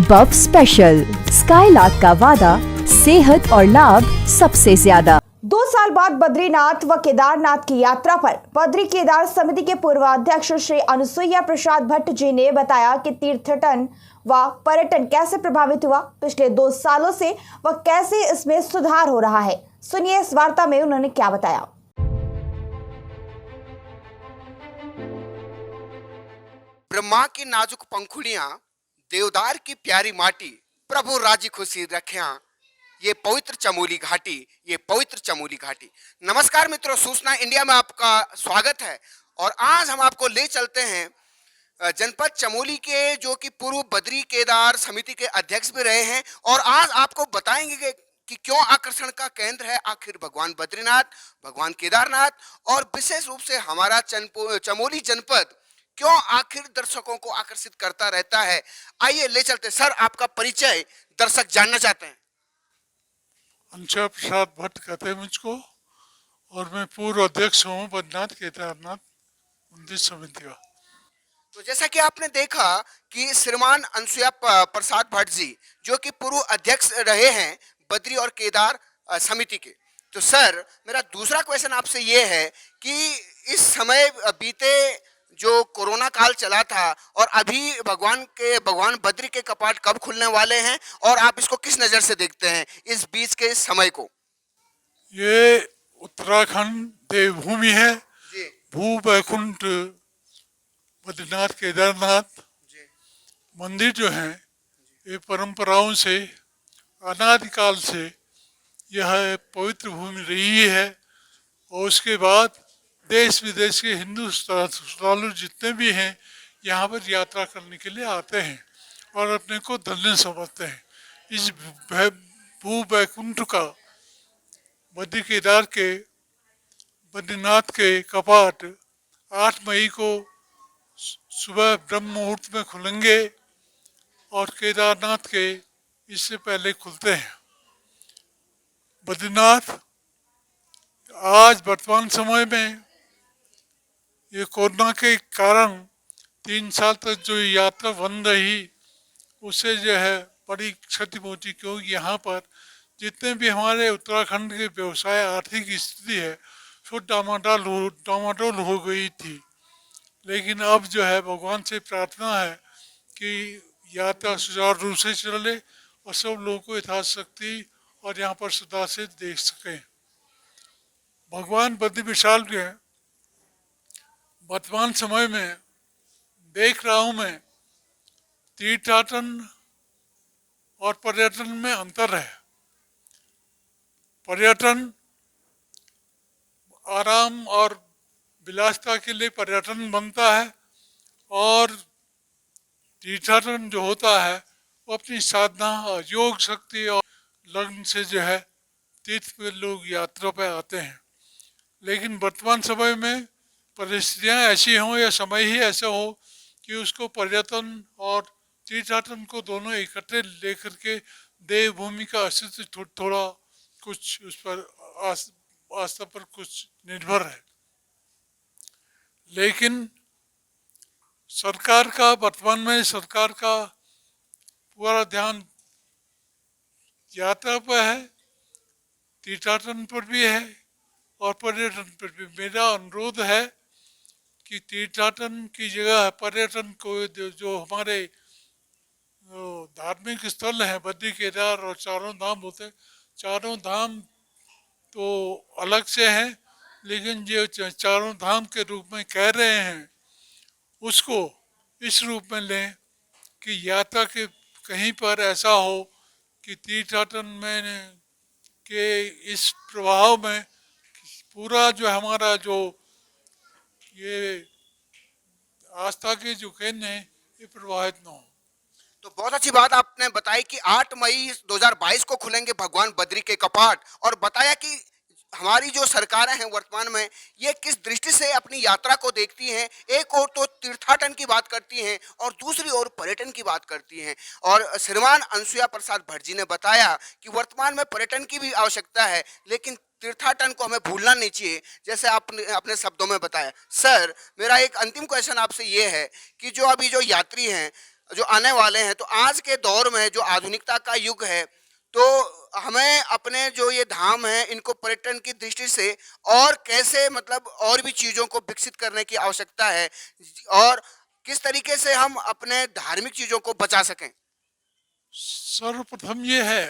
बफ special, skylark का वादा, सेहत और लाभ सबसे ज्यादा। 2 साल बाद बद्रीनाथ व केदारनाथ की यात्रा पर बद्री केदार समिति के पूर्वाध्यक्ष श्री अनुसुईया प्रसाद भट्ट जी ने बताया कि तीर्थटन व पर्यटन कैसे प्रभावित हुआ पिछले 2 सालों से व कैसे इसमें सुधार हो रहा है। सुनिए इस वार्ता में उन्होंने क्या बताया। ब्रह्मा की नाजुक पंखुड़ियां, देवदार की प्यारी माटी, प्रभु राजी खुशी रखियां, ये पवित्र चमोली घाटी, ये पवित्र चमोली घाटी। नमस्कार मित्रों, सूचना इंडिया में आपका स्वागत है। और आज हम आपको ले चलते हैं जनपद चमोली के, जो कि पूर्व बद्री केदार समिति के अध्यक्ष भी रहे हैं। और आज आपको बताएंगे कि क्यों आकर्षण का केंद्र है आखिर भगवान बद्रीनाथ, भगवान केदारनाथ, और विशेष रूप से हमारा चमोली जनपद क्यों आखिर दर्शकों को आकर्षित करता रहता है। आइए ले चलते। सर, आपका परिचय दर्शक जानना चाहते हैं। अनुसुईया प्रसाद भट्ट कहते हैं मुझको, और मैं पूर्व अध्यक्ष हूँ बद्रीनाथ केदारनाथ मंदिर समिति का। तो जैसा कि आपने देखा कि श्रीमान अनुसुईया प्रसाद भट्ट जी, जो कि पूर्व अध्यक्ष रहे हैं बद्री और केदार समिति के। तो सर, मेरा दूसरा क्वेश्चन आपसे ये है कि इस समय बीते जो कोरोना काल चला था और अभी भगवान बद्री के कपाट कब खुलने वाले हैं, और आप इसको किस नज़र से देखते हैं इस बीच के समय को? ये उत्तराखंड देवभूमि है जी भू बैकुंठ बद्रीनाथ केदारनाथ जी मंदिर जो है, ये परंपराओं से अनादिकाल से यह पवित्र भूमि रही है। और उसके बाद देश विदेश के हिंदू श्रद्धालु जितने भी हैं यहाँ पर यात्रा करने के लिए आते हैं और अपने को धन्य समझते हैं। इस भू बैकुंठ का बद्री केदार के बद्रीनाथ के कपाट 8 मई को सुबह ब्रह्म मुहूर्त में खुलेंगे और केदारनाथ के इससे पहले खुलते हैं। बद्रीनाथ आज वर्तमान समय में ये कोरोना के कारण 3 साल तक जो यात्रा बंद रही, उससे जो है बड़ी क्षति पहुंची, क्योंकि यहाँ पर जितने भी हमारे उत्तराखंड के व्यवसाय आर्थिक स्थिति है सो डामाडोल हो गई थी। लेकिन अब जो है भगवान से प्रार्थना है कि यात्रा सुचारू रूप से चले और सब लोगों को यथाशक्ति और यहाँ पर सदा से देख सकें। भगवान बद्री विशाल के वर्तमान समय में देख रहा हूँ मैं, तीर्थाटन और पर्यटन में अंतर है। पर्यटन आराम और विलासिता के लिए पर्यटन बनता है, और तीर्थाटन जो होता है वो अपनी साधना और योग शक्ति और लगन से जो है तीर्थ पे लोग यात्रा पे आते हैं। लेकिन वर्तमान समय में परिस्थितियाँ ऐसी हों या समय ही ऐसा हो कि उसको पर्यटन और तीर्थाटन को दोनों इकट्ठे लेकर के देवभूमि का अस्तित्व थोड़ा कुछ उस पर आस्था पर कुछ निर्भर है। लेकिन वर्तमान में सरकार का पूरा ध्यान यात्रा पर है, तीर्थाटन पर भी है और पर्यटन पर भी। मेरा अनुरोध है कि तीर्थाटन की जगह पर्यटन को, जो हमारे धार्मिक स्थल हैं बद्री केदार और चारों धाम होते हैं, चारों धाम तो अलग से हैं, लेकिन जो चारों धाम के रूप में कह रहे हैं उसको इस रूप में लें कि यात्रा के कहीं पर ऐसा हो कि तीर्थाटन में के इस प्रभाव में पूरा जो हमारा जो ये आस्था के जो केंद्र हैं ये प्रभावित न हो। तो बहुत अच्छी बात आपने बताई कि 8 मई 2022 को खुलेंगे भगवान बद्री के कपाट, और बताया कि हमारी जो सरकारें हैं वर्तमान में ये किस दृष्टि से अपनी यात्रा को देखती हैं। एक और तो तीर्थाटन की बात करती हैं और दूसरी ओर पर्यटन की बात करती हैं। और श्रीमान अनुसुईया प्रसाद भट्ट जी ने बताया कि वर्तमान में पर्यटन की भी आवश्यकता है, लेकिन तीर्थाटन को हमें भूलना नहीं चाहिए, जैसे आपने अपने शब्दों में बताया। सर, मेरा एक अंतिम क्वेश्चन आपसे ये है कि जो अभी जो यात्री हैं जो आने वाले हैं, तो आज के दौर में जो आधुनिकता का युग है, तो हमें अपने जो ये धाम है इनको पर्यटन की दृष्टि से और कैसे मतलब और भी चीज़ों को विकसित करने की आवश्यकता है, और किस तरीके से हम अपने धार्मिक चीज़ों को बचा सकें। सर्वप्रथम ये है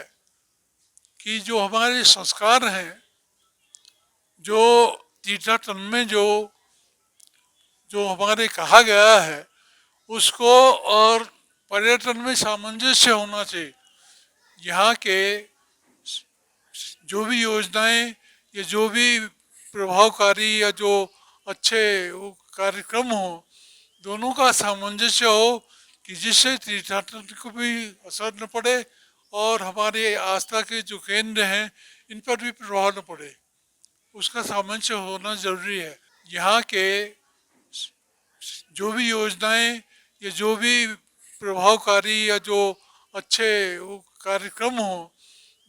कि जो हमारे संस्कार हैं, जो तीर्थाटन में जो जो हमारे कहा गया है, उसको और पर्यटन में सामंजस्य होना चाहिए। यहाँ के जो भी योजनाएं या जो भी प्रभावकारी या जो अच्छे वो कार्यक्रम हो, दोनों का सामंजस्य हो कि जिससे तीर्थाटन को भी असर न पड़े और हमारे आस्था के जो केंद्र हैं इन पर भी प्रभाव न पड़े, उसका सामंजस्य होना जरूरी है। यहाँ के जो भी योजनाएं या जो भी प्रभावकारी या जो अच्छे वो कार्यक्रम हो,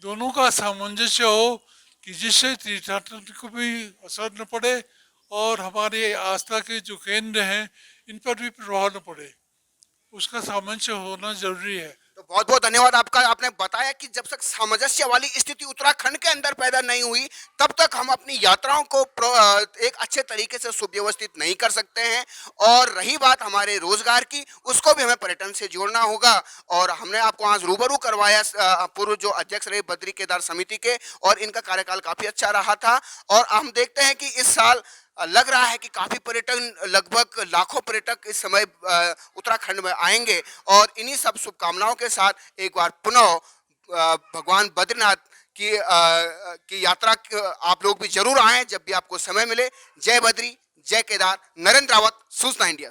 दोनों का सामंजस्य हो कि जिससे तीर्थाटन को भी असर न पड़े और हमारे आस्था के जो केंद्र हैं इन पर भी प्रभाव न पड़े, उसका सामंजस्य होना जरूरी है। तो बहुत बहुत धन्यवाद आपका। आपने बताया कि जब तक सामंजस्य वाली स्थिति उत्तराखंड के अंदर पैदा नहीं हुई, तब तक हम अपनी यात्राओं को एक अच्छे तरीके से सुव्यवस्थित नहीं कर सकते हैं। और रही बात हमारे रोजगार की, उसको भी हमें पर्यटन से जोड़ना होगा। और हमने आपको आज रूबरू करवाया पूर्व जो अध्यक्ष रहे बद्री केदार समिति के, और इनका कार्यकाल काफी अच्छा रहा था। और हम देखते हैं कि इस साल लग रहा है कि काफी पर्यटन, लगभग लाखों पर्यटक इस समय उत्तराखंड में आएंगे। और इन्हीं सब शुभकामनाओं के साथ एक बार पुनः भगवान बद्रीनाथ की यात्रा आप लोग भी जरूर आएं जब भी आपको समय मिले। जय बद्री, जय केदार। नरेंद्र रावत, सूचना इंडिया।